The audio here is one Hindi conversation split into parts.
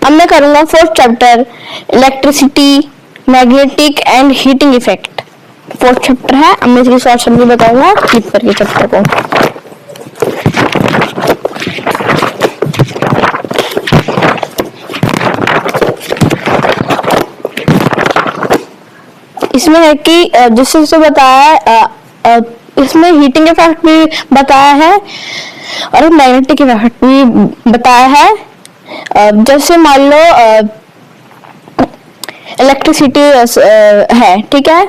अब मैं करूंगा fourth chapter, electricity, magnetic and heating effect. Fourth chapter है। अब मैं इसकी शॉर्ट समरी बताऊंगा फ्लिप करके चैप्टर को। इसमें है कि जिससे बताया है, इसमें हीटिंग इफेक्ट भी बताया है और मैग्नेटिक इफेक्ट भी बताया है। जैसे मान लो इलेक्ट्रिसिटी है, ठीक है।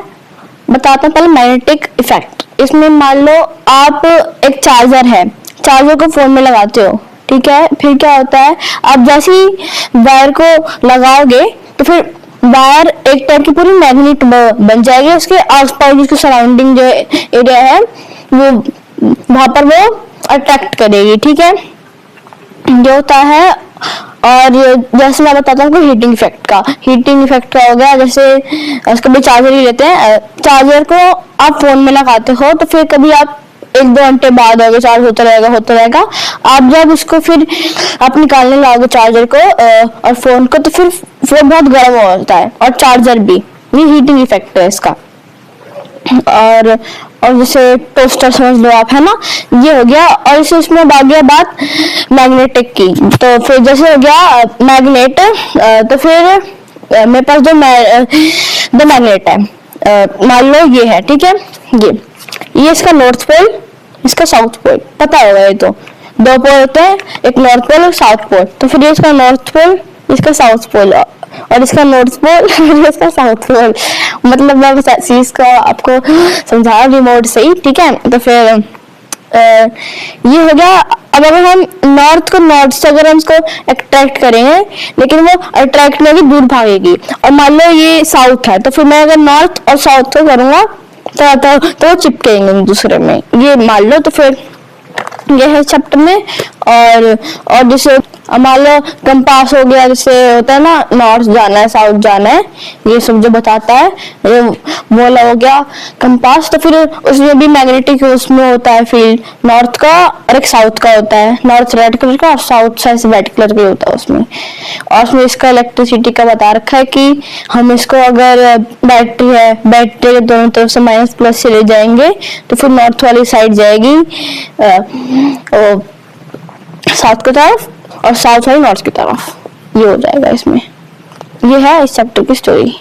बताता हूँ पहले मैग्नेटिक इफेक्ट। इसमें मान लो आप एक चार्जर है, चार्जर को फोन में लगाते हो, ठीक है। फिर क्या होता है, आप जैसे ही वायर को लगाओगे तो फिर वायर एक टाइप की पूरी मैग्नेट बन जाएगी। उसके आसपास जिसकी सराउंडिंग जो एरिया है वो वहां पर वो अट्रैक्ट करेगी, ठीक है। जो होता है। और जैसे मैं बताता हूँ हीटिंग इफेक्ट का। हीटिंग इफेक्ट का हो गया, जैसे उसका भी चार्जर ही लेते हैं। चार्जर को आप फोन में लगाते हो तो फिर कभी आप 1-2 घंटे बाद होगा चार्ज होता रहेगा। आप जब उसको फिर आप निकालने लगोगे चार्जर को और फोन को, तो फिर फोन बहुत गर्म होता है और चार्जर भी। ये हीटिंग इफेक्ट है इसका। और जैसे टोस्टर समझ लो आप, है ना, ये हो गया। और इसे इसमें आ गया बात मैग्नेटिक की। तो फिर जैसे हो गया मैग्नेट, तो फिर मेरे पास दो मैग्नेट है। मान लो ये है, ठीक है। ये इसका नॉर्थ पोल, इसका साउथ पोल, पता होगा। ये तो दो पोल होते हैं, एक नॉर्थ पोल और साउथ पोल। तो फिर ये इसका नॉर्थ पोल, इसका साउथ पोल, और इसका नॉर्थ पोल और इसका साउथ पोल। मतलब मैं इस चीज को आपको समझा रिमोट से ही, ठीक है। तो फिर ये हो गया। अब अगर हम नॉर्थ को नॉर्थ से अगर हम इसको अट्रैक्ट करेंगे, लेकिन वो अट्रैक्ट में भी दूर भागेगी। और मान लो ये साउथ है, तो फिर मैं अगर नॉर्थ और साउथ को करूंगा तो वो चिपकेंगे एक दूसरे में, ये मान लो। तो फिर ये है चैप्टर में। और जैसे मान लो कंपास हो गया, जैसे होता है ना, नॉर्थ जाना है साउथ जाना है, ये सब जो बताता है, ये बोला हो गया कंपास। तो फिर उसमें भी मैग्नेटिक उसमें होता है फील्ड, नॉर्थ का और एक साउथ का होता है। नॉर्थ रेड कलर का और साउथ साइड रेड कलर का होता है उसमें। और उसमें इसका इलेक्ट्रिसिटी का बता रखा है कि हम इसको अगर बैटरी है, बैटरी के दोनों तरफ से माइनस प्लस से ले जाएंगे तो फिर नॉर्थ वाली साइड जाएगी साउथ की तरफ और साउथ वाली नॉर्थ की तरफ। ये हो जाएगा इसमें। ये है इस चैप्टर की स्टोरी।